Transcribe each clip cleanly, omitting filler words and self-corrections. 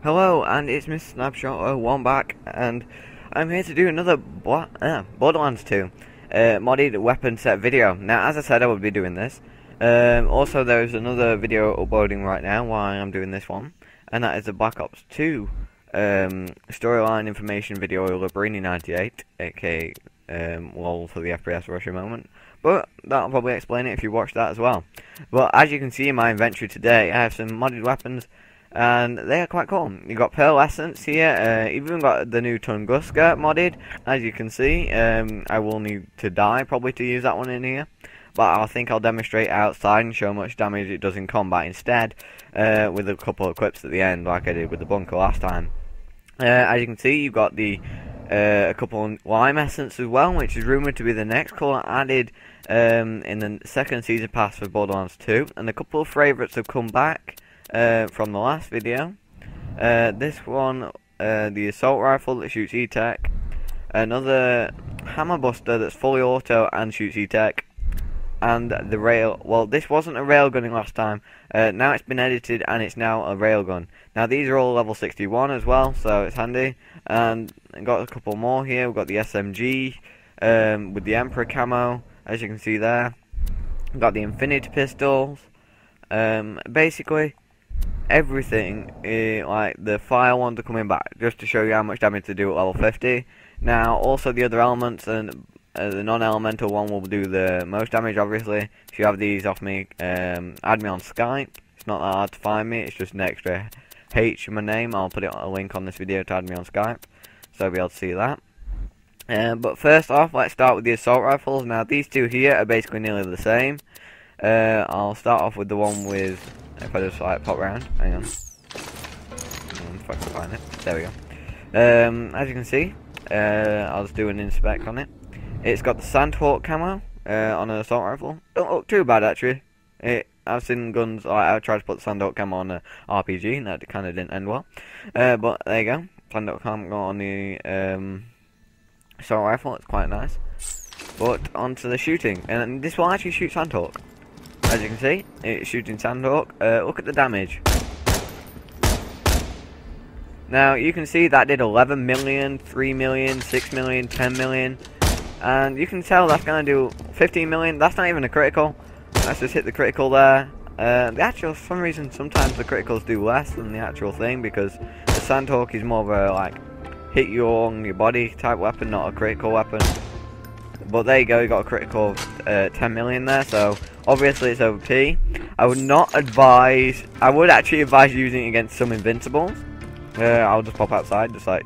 Hello, and it's Mr. Snapshot01 back, and I'm here to do another Borderlands 2 modded weapon set video. Now, as I said, I would be doing this. Also, there's another video uploading right now while I'm doing this one, and that is the Black Ops 2 storyline information video of Labrini98, aka lol for the FPS Russia moment. But that'll probably explain it if you watch that as well. But as you can see in my inventory today, I have some modded weapons, and they are quite cool. You got Pearl Essence here, even got the new Tunguska modded. As you can see, I will need to die probably to use that one in here, but I think I'll demonstrate outside and show how much damage it does in combat instead, with a couple of clips at the end like I did with the bunker last time. As you can see, you've got the a couple of Lime Essence as well, which is rumoured to be the next colour added in the second season pass for Borderlands 2, and a couple of favourites have come back from the last video. This one, the assault rifle that shoots E-Tech, another hammer buster that's fully auto and shoots E-Tech, and the rail. Well, this wasn't a railgunning last time. Now it's been edited and it's now a railgun. Now these are all level 61 as well, so it's handy. And got a couple more here. We've got the SMG with the Emperor camo, as you can see there. We've got the Infinity pistols. Basically everything, like the fire ones are coming back, just to show you how much damage to do at level 50. Now also the other elements, and the non-elemental one will do the most damage obviously. If you have these off me, add me on Skype. It's not that hard to find me, it's just an extra H in my name. I'll put a link on this video to add me on Skype, so you'll be able to see that. But first off, let's start with the assault rifles. Now these two here are basically nearly the same. I'll start off with the one with, if I just like pop round, hang on, if I can find it, there we go. As you can see, I'll just do an inspect on it. It's got the Sandhawk camo on an assault rifle. Don't look too bad actually. I've seen guns, I tried to put the Sandhawk camo on an RPG and that kind of didn't end well. But there you go, Sandhawk camo on the assault rifle, it's quite nice. But onto the shooting, and this will actually shoot Sandhawk. As you can see, it's shooting Sandhawk. Look at the damage. Now you can see that did 11 million, 3 million, 6 million, 10 million. And you can tell that's going to do 15 million. That's not even a critical. Let's just hit the critical there. The actual, for some reason, sometimes the criticals do less than the actual thing, because the Sandhawk is more of a, like, hit you on your body type weapon, not a critical weapon. But there you go, you got a critical 10 million there, so obviously it's OP. I would not advise, I would actually advise using it against some invincibles. I'll just pop outside, just like,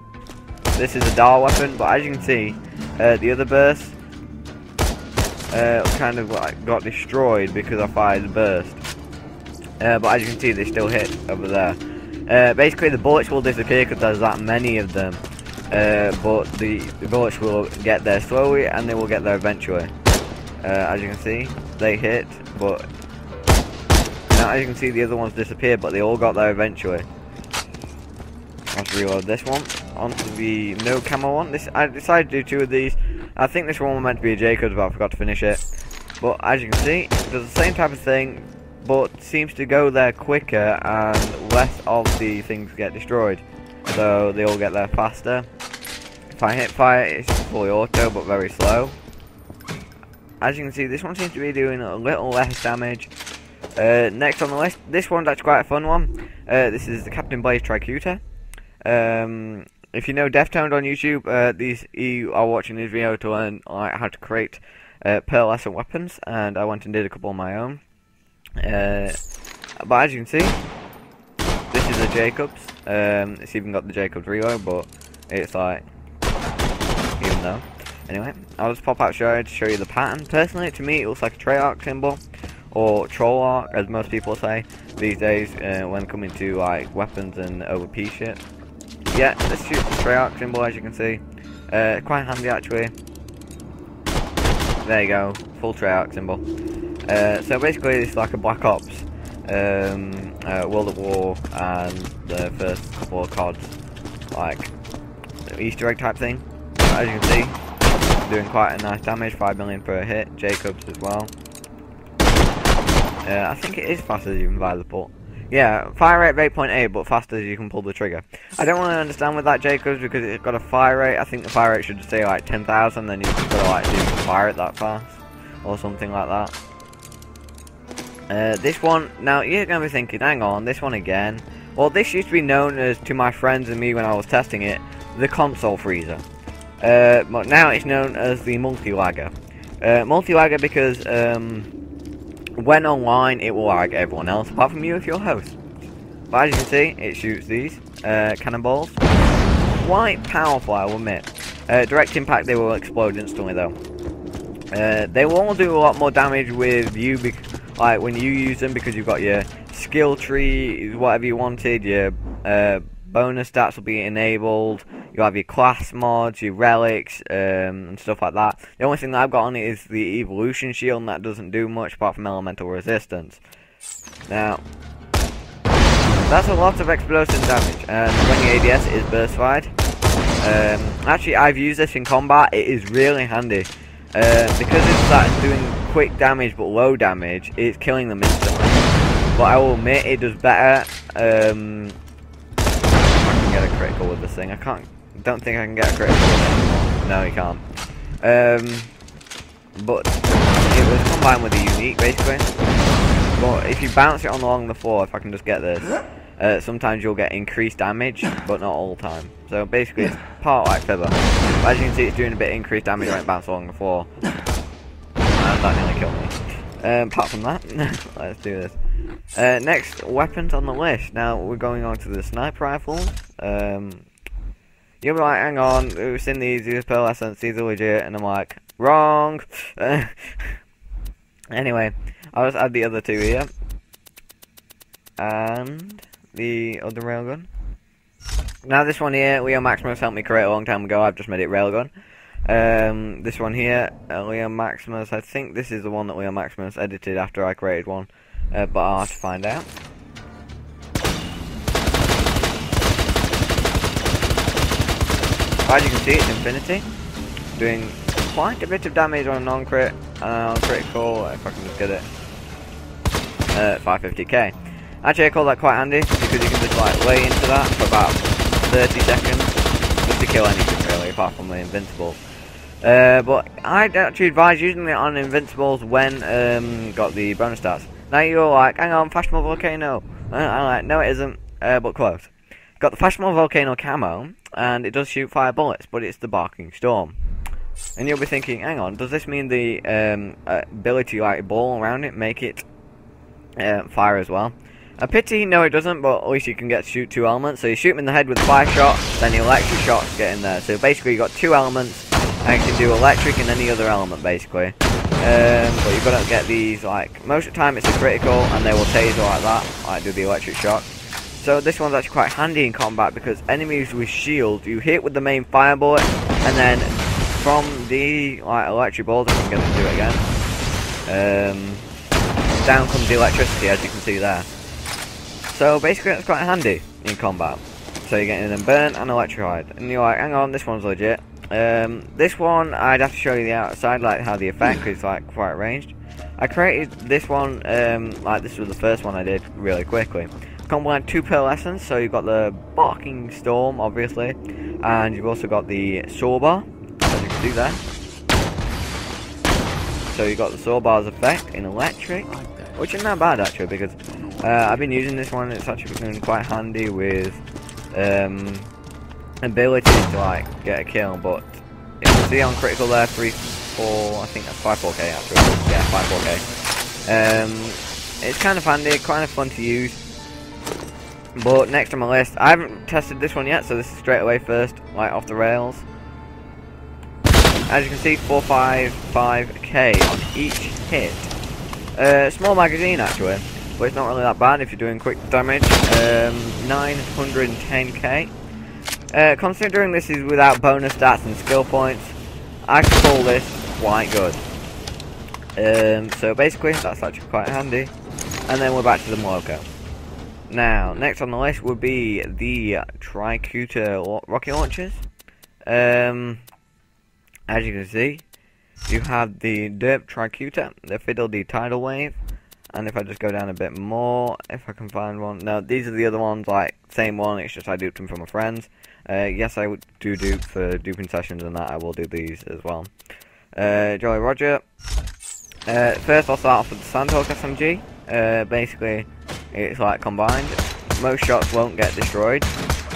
this is a DAR weapon, but as you can see, the other burst kind of like got destroyed because I fired the burst. But as you can see, they still hit over there. Basically the bullets will disappear because there's that many of them. But the bullets will get there slowly and they will get there eventually. As you can see, they hit, but now as you can see the other ones disappeared, but they all got there eventually. Let's reload this one. Onto the no camo one. I decided to do two of these. I think this one was meant to be a Jacobs, but I forgot to finish it. But as you can see, it does the same type of thing, but seems to go there quicker and less of the things get destroyed. So they all get there faster. If I hit fire, it's fully auto, but very slow. As you can see, this one seems to be doing a little less damage. Next on the list, this one's actually quite a fun one. This is the Captain Blaze Tricuta. If you know Deftoned on YouTube, you are watching this video to learn how to create pearlescent weapons, and I went and did a couple of my own. But as you can see, this is a Jacobs. It's even got the Jacobs reload, but it's like, even though. Anyway, I'll just pop out to show you the pattern. Personally, to me, it looks like a Treyarch symbol, or troll arc, as most people say these days when coming to like weapons and OP shit. Yeah, let's shoot the Treyarch symbol, as you can see. Quite handy actually. There you go, full Treyarch symbol. So basically, it's like a Black Ops, World at War, and the first couple of CODs, like Easter egg type thing. As you can see, doing quite a nice damage, 5 million per hit. Jacobs as well. I think it is faster than even Violet, but Yeah, fire rate of 8.8, but faster as you can pull the trigger. I don't really understand with that, Jacobs, because it's got a fire rate. I think the fire rate should say like 10,000, then you can go like you can fire it that fast, or something like that. This one, now you're gonna be thinking, hang on, this one again. Well, this used to be known as, to my friends and me when I was testing it, the console freezer. But now it's known as the multi-lagger. Multi-lagger because when online, it will lag everyone else, apart from you if you're host. But as you can see, it shoots these cannonballs. Quite powerful, I will admit. Direct impact, they will explode instantly, though. They will all do a lot more damage with you, like when you use them, because you've got your skill tree, whatever you wanted. Your bonus stats will be enabled. You have your class mods, your relics, and stuff like that. The only thing that I've got on it is the evolution shield, and that doesn't do much apart from elemental resistance. Now, that's a lot of explosion damage, and when your ADS is burstified. Actually, I've used this in combat. It is really handy because it's that doing quick damage but low damage. It's killing them instantly. But I will admit, it does better. I can get a critical with this thing. Don't think I can get a critical with it anymore. No, you can't. But it was combined with a unique, basically. But if you bounce it along the floor, if I can just get this, sometimes you'll get increased damage, but not all the time. So basically, it's part like Fibber. But as you can see, it's doing a bit of increased damage when it bounces along the floor. And that nearly killed me. Apart from that, let's do this. Next, weapons on the list. Now, we're going on to the sniper rifles. You'll be like, hang on, we've seen these pearlescents, these are legit, and I'm like, wrong! Anyway, I'll just add the other two here. And the other railgun. Now this one here, Leo Maximus helped me create a long time ago, I've just made it railgun. This one here, Leo Maximus, I think this is the one that Leo Maximus edited after I created one. But I'll have to find out. As you can see, it's infinity, doing quite a bit of damage on non-crit and on critical, if I can just get it, 550k. Actually, I call that quite handy, because you can just like lay into that for about 30 seconds, just to kill anything really, apart from the invincibles. But I'd actually advise using it on invincibles when got the bonus stats. Now you're like, hang on, Fashionable Volcano. I'm like, no it isn't, but close. Got the Fashionable Volcano camo, and it does shoot fire bullets, but it's the Barking Storm. And you'll be thinking, hang on, does this mean the ability to like ball around it make it fire as well? A pity, no it doesn't, but at least you can get to shoot two elements. So you shoot them in the head with the fire shot, then the electric shots get in there. So basically you got two elements, and you can do electric and any other element basically. But you've got to get these, like, most of the time it's a critical, and they will taser like that, like do the electric shock. So this one's actually quite handy in combat, because enemies with shield, you hit with the main fire bullet, and then from the like electric balls, I can get them to do it again. Down comes the electricity, as you can see there. So basically that's quite handy in combat. So you're getting them burnt and electrified, and you're like, hang on, this one's legit. This one, I'd have to show you the outside, like how the effect is like quite ranged. I created this one, like this was the first one I did really quickly. Combined two pearlescents, so you've got the Barking Storm, obviously, and you've also got the Sawbar, as you can see there. So you've got the Sawbar's effect in electric, which isn't that bad actually, because I've been using this one, it's actually been quite handy with ability to like get a kill, but you can see on critical there, 3-4, I think that's 5-4k actually, yeah, 5-4k. It's kind of handy, kind of fun to use. But next on my list, I haven't tested this one yet, so this is straight away first, like off the rails. As you can see, 455k on each hit. Small magazine actually, but it's not really that bad if you're doing quick damage. 910k. Considering this is without bonus stats and skill points, I can call this quite good. So basically, that's actually quite handy. And then we're back to the Moloko. Now, next on the list would be the Tricuta rocket launchers. As you can see, you have the Derp Tricuta, the Fiddle D Tidal Wave, and if I just go down a bit more, if I can find one. No, these are the other ones, like, same one, it's just I duped them from my friends. Yes, I would do dupe for duping sessions and that, I will do these as well. Jolly Roger. First I'll start off with the Sandhawk SMG. Basically, it's like combined. Most shots won't get destroyed,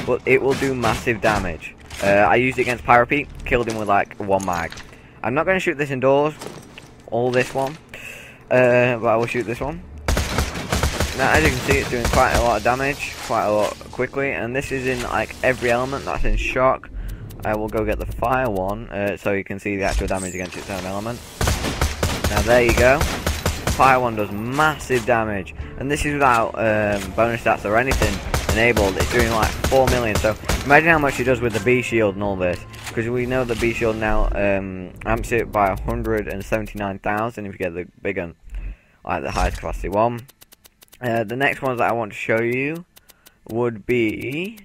but it will do massive damage. I used it against Pyropeak, killed him with like 1 mag. I'm not going to shoot this indoors, or this one, but I will shoot this one. Now, as you can see, it's doing quite a lot of damage, quite a lot quickly, and this is in like every element. That's in shock. I will go get the fire one, so you can see the actual damage against its own element. Now there you go. Fire one does massive damage, and this is without bonus stats or anything enabled. It's doing like 4 million. So imagine how much it does with the B shield and all this, because we know the B shield now amps it by 179,000 if you get the big one, like the highest capacity one. The next ones that I want to show you would be,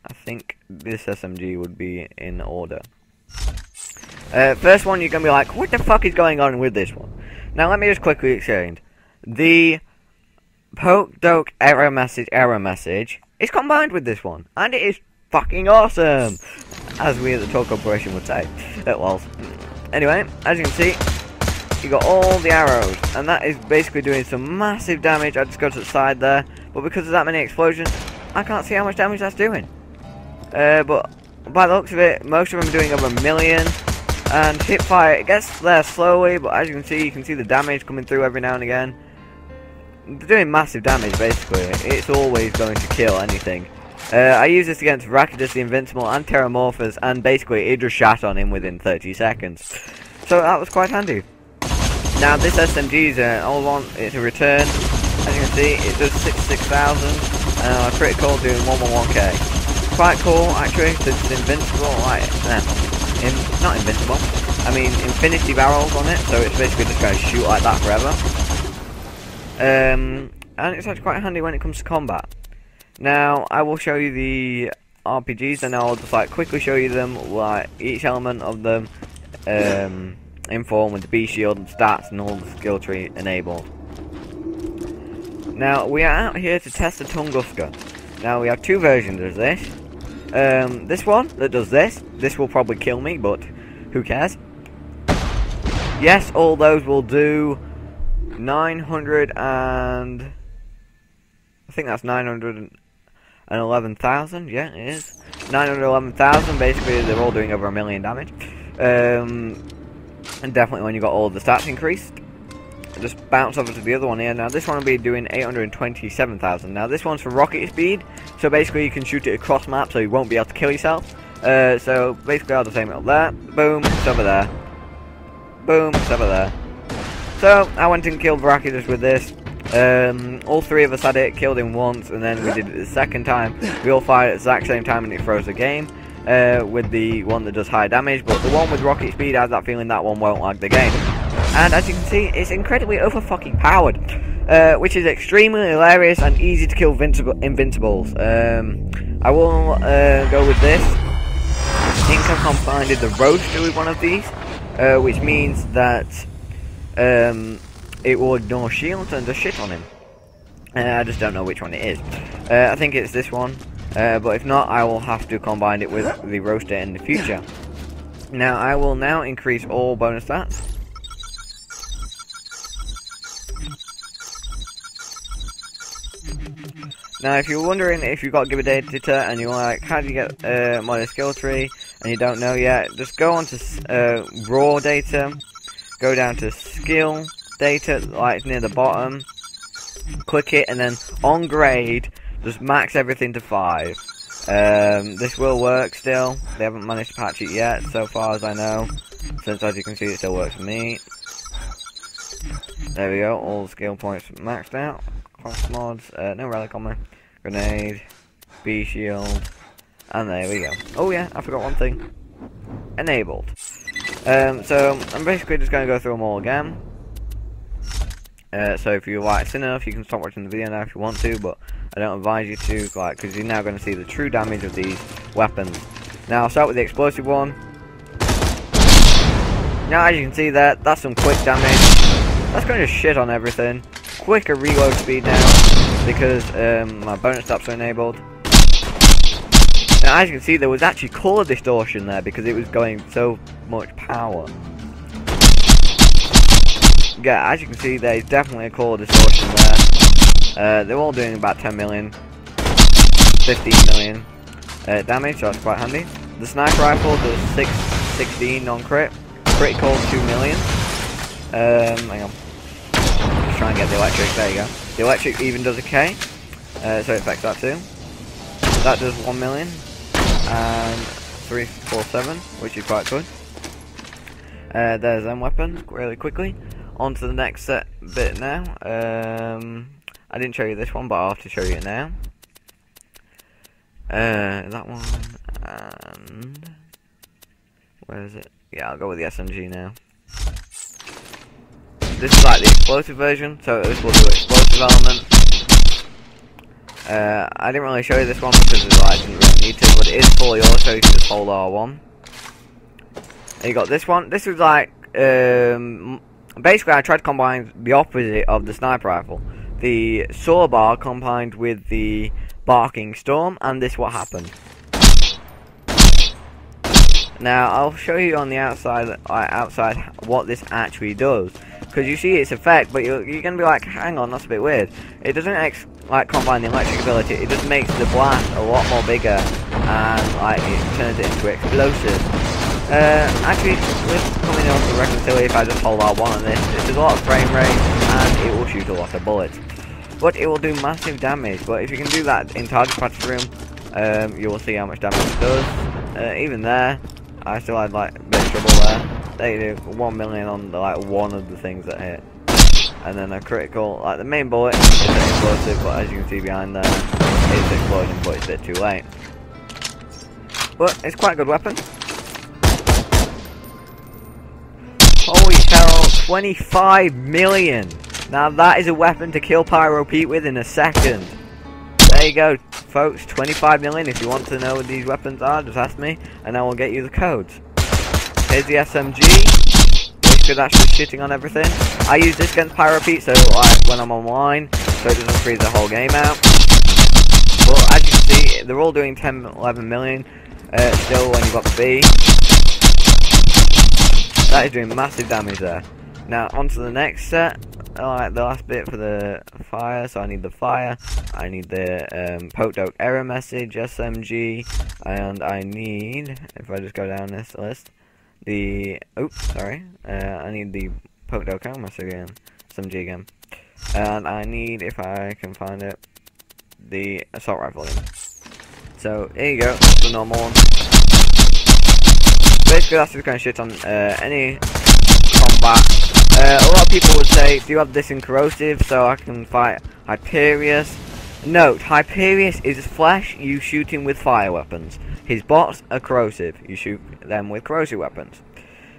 I think this SMG would be in order. First one, you're going to be like, what the fuck is going on with this one? Now let me just quickly explain. The poke doke error message is combined with this one, and it is fucking awesome, as we at the Toy Corporation would say. It was. Anyway, as you can see, you got all the arrows, and that is basically doing some massive damage. I just go to the side there, but because of that many explosions, I can't see how much damage that's doing. But by the looks of it, most of them are doing over 1 million. And hip fire, it gets there slowly, but as you can see the damage coming through every now and again. They're doing massive damage, basically. It's always going to kill anything. I use this against Rakidus the Invincible and Terramorphous, and basically it just shat on him within 30 seconds. So that was quite handy. Now this SMG is an old one, it's a return. As you can see, it does 66,000, and a critical doing 111k. Quite cool, actually, since it's invincible, like, not invincible, I mean infinity barrels on it, so it's basically just going to shoot like that forever. And it's actually quite handy when it comes to combat. Now, I will show you the RPGs, and I'll just like quickly show you them, like each element of them, in form with the B shield and stats and all the skill tree enabled. Now, we are out here to test the Tunguska. Now, we have 2 versions of this. This one that does this will probably kill me, but who cares? Yes, all those will do 900 and I think that's 911,000. Yeah, it is 911,000. Basically, they're all doing over 1 million damage. And definitely when you got all the stats increased. Just bounce over to the other one here. Now this one will be doing 827,000. Now this one's for rocket speed, so basically you can shoot it across map, so you won't be able to kill yourself. So basically I'll just aim it up there. Boom, it's over there. Boom, it's over there. So I went and killed Rakidus with this. All 3 of us had it, killed him once, and then we did it the second time. We all fired at the exact same time, and it froze the game. With the one that does high damage, but the one with rocket speed, I have that feeling that one won't lag the game. And as you can see, it's incredibly over-fucking powered, which is extremely hilarious and easy to kill invincibles. I will go with this. I think I've combined the Roadster with one of these, which means that it will ignore shields and just shit on him. I just don't know which one it is. I think it's this one, but if not, I will have to combine it with the Roadster in the future. Now, I will now increase all bonus stats. Now, if you're wondering if you've got Give Editor and you're like, how do you get modded skill tree, and you don't know yet, just go on to raw data, go down to skill data, like near the bottom, click it, and then on grade, just max everything to 5. This will work still. They haven't managed to patch it yet, so far as I know, since as you can see it still works for me. There we go, all the skill points maxed out. Cross mods, no relic on me. Grenade, B shield, and there we go. Oh yeah, I forgot one thing. Enabled. So I'm basically just going to go through them all again. So if you like sin enough, you can stop watching the video now if you want to, but I don't advise you to, like, because you're now going to see the true damage of these weapons. Now I'll start with the explosive one. Now as you can see there, that's some quick damage. That's going to shit on everything. quicker reload speed now because my bonus stops are enabled. Now, as you can see, there was actually colour distortion there because it was going so much power. Yeah, as you can see, there's definitely a colour distortion there. They're all doing about 10 million, 15 million damage, so that's quite handy. The sniper rifle does 616 non-crit, critical 2 million. Hang on, just try and get the electric. There you go. The electric even does a K, so it affects that too. That does 1 million and 347, which is quite good. There's them weapons really quickly. On to the next bit now. I didn't show you this one, but I'll have to show you it now. That one, and where is it? Yeah, I'll go with the SMG now. This is like the explosive version, so this will do explosive element. I didn't really show you this one because I didn't really need to, but it is fully auto, you can just hold R1. And you got this one. This is like, basically I tried to combine the opposite of the sniper rifle. The saw bar combined with the barking storm, and this is what happened. Now I'll show you on the outside what this actually does, because you see its effect, but you're gonna be like, hang on, that's a bit weird. It doesn't like combine the electric ability. It just makes the blast a lot more bigger, and like it turns it into explosive. Actually, with coming on to reconcile, if I just hold R1 on this, there's a lot of frame rate, and it will shoot a lot of bullets. But it will do massive damage. But if you can do that in target practice room, you will see how much damage it does. Even there, I still had like a bit of trouble there. They do 1 million on like one of the things that hit, and then a critical. Like the main bullet is explosive, but as you can see behind there, it's exploding, but it's a bit too late. But it's quite a good weapon. Holy hell, 25 million! Now that is a weapon to kill Pyro Pete with in a second. There you go, folks, 25 million. If you want to know what these weapons are, just ask me, and I will get you the codes. Here's the SMG. Basically that's just shitting on everything. I use this against Pyro Pete, so like when I'm online, so it doesn't freeze the whole game out. Well, as you can see, they're all doing 10, 11 million. Still, when you've got the B. That is doing massive damage there. Now, on to the next set. Alright, the last bit for the fire. So I need the fire. I need the poke error message, SMG. And I need, if I just go down this list, the, oops, sorry. I need the poke error message again. SMG again. And I need, if I can find it, the assault rifle again. So, here you go. The normal one. Basically, that's just going to shit on any combat. A lot of people would say, do you have this in corrosive so I can fight Hyperius? Note, Hyperius is flesh, you shoot him with fire weapons. His bots are corrosive, you shoot them with corrosive weapons.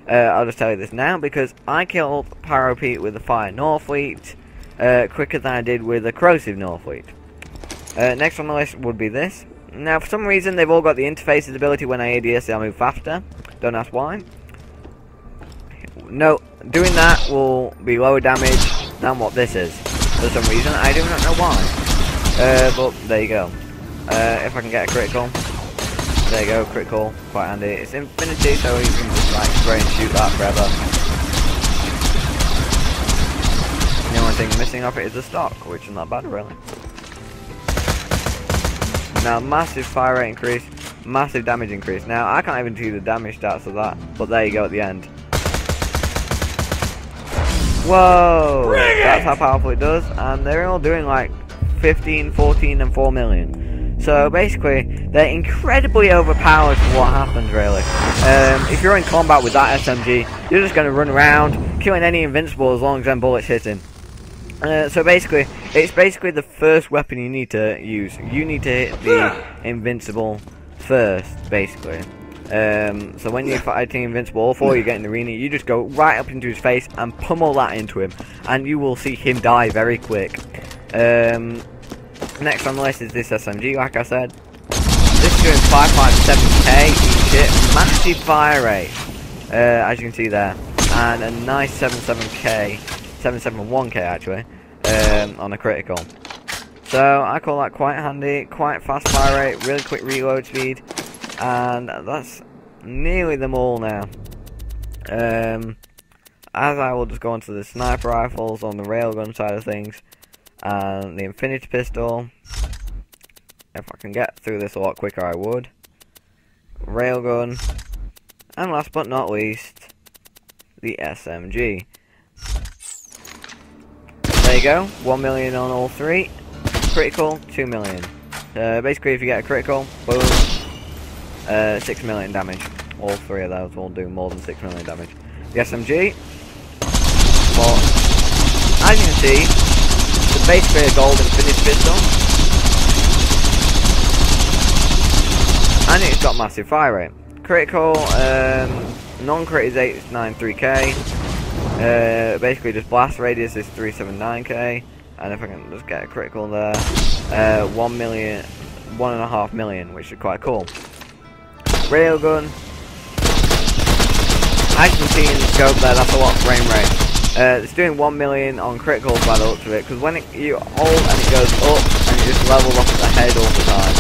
I'll just tell you this now, because I killed Pyro Pete with the fire Northfleet quicker than I did with the corrosive Northfleet. Next on the list would be this. Now, for some reason, they've all got the interface's ability. When I ADS, they'll move faster. Don't ask why. No, doing that will be lower damage than what this is. For some reason, I do not know why. But there you go. If I can get a critical. There you go, critical. Quite handy. It's infinity, so you can just like spray and shoot that forever. The only thing missing off it is the stock, which is not bad, really. Now, massive fire rate increase, massive damage increase. Now, I can't even see the damage stats of that, but there you go at the end. Whoa! That's how powerful it does, and they're all doing like 15, 14, and 4 million. So basically, they're incredibly overpowered for what happens, really. If you're in combat with that SMG, you're just going to run around, killing any invincible as long as them bullets hitting. So basically, it's basically the first weapon you need to use. You need to hit the invincible first, basically. So when you're fighting invincible, all four you get in the arena, you just go right up into his face and pummel that into him, and you will see him die very quick. Next on the list is this SMG, like I said. This is doing 557k each hit, massive fire rate, as you can see there, and a nice 771k actually. on a critical. So I call that quite handy, quite fast fire rate, really quick reload speed, and that's nearly them all now. As I will just go on to the sniper rifles on the railgun side of things, and the infinity pistol. If I can get through this a lot quicker, I would. Railgun, and last but not least, the SMG. There you go, 1 million on all three. Critical, 2 million. Basically, if you get a critical, boom, 6 million damage. All three of those will do more than 6 million damage. The SMG, well, as you can see, it's basically a gold infinity pistol, and it's got massive fire rate. Critical, non-crit is 893k. Basically, just blast radius is 379k. And if I can just get a critical there, 1.5 million, which is quite cool. Railgun, as you can see in the scope there, that's a lot of frame rate. It's doing 1 million on criticals by the looks of it, because when you hold and it goes up, and you just level off at the head all the time.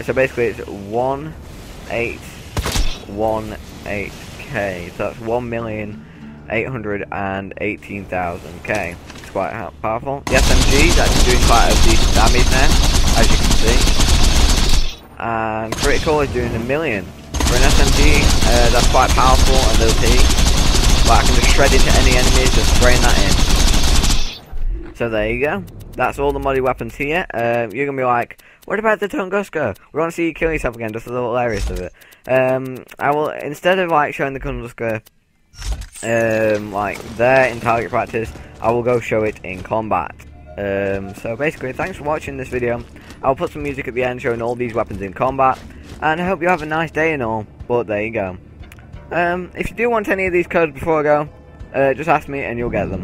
So basically it's 1818k, so that's 1,818,000k. Quite powerful. The SMG is actually doing quite a decent damage now, as you can see. And critical is doing 1 million. For an SMG, that's quite powerful and OP. But I can just shred into any enemy, just spraying that in. So there you go. That's all the modded weapons here. You're going to be like, what about the Tunguska? We want to see you kill yourself again, just a little hilarious of it. I will, instead of like showing the Tunguska like there in target practice, I will go show it in combat. So basically, thanks for watching this video. I'll put some music at the end showing all these weapons in combat, and I hope you have a nice day and all. But there you go. If you do want any of these codes before I go, just ask me and you'll get them.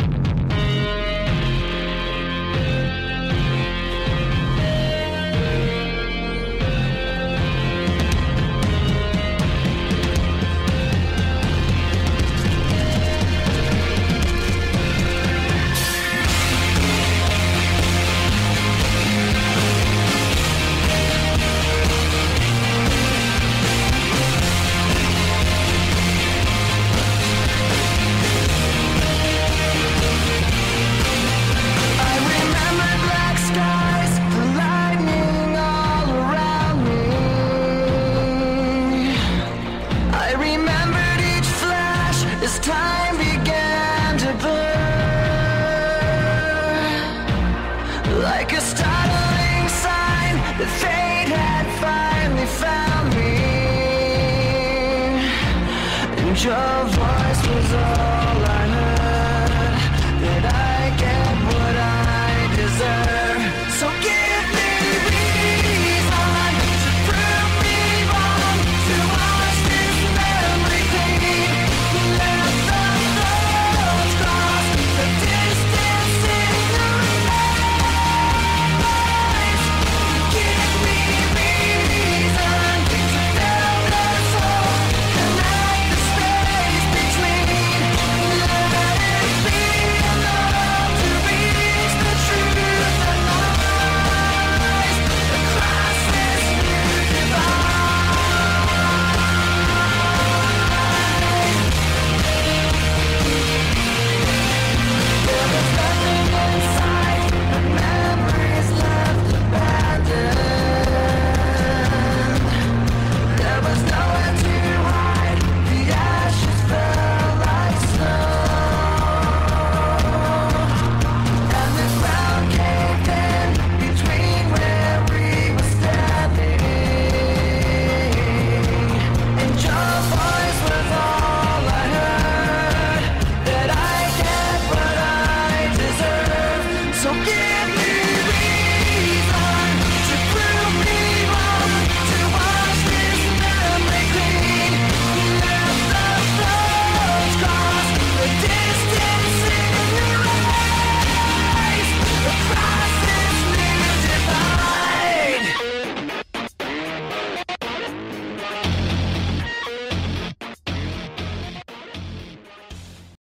Time began to burn like a startling sign that fate had finally found me, and your voice was all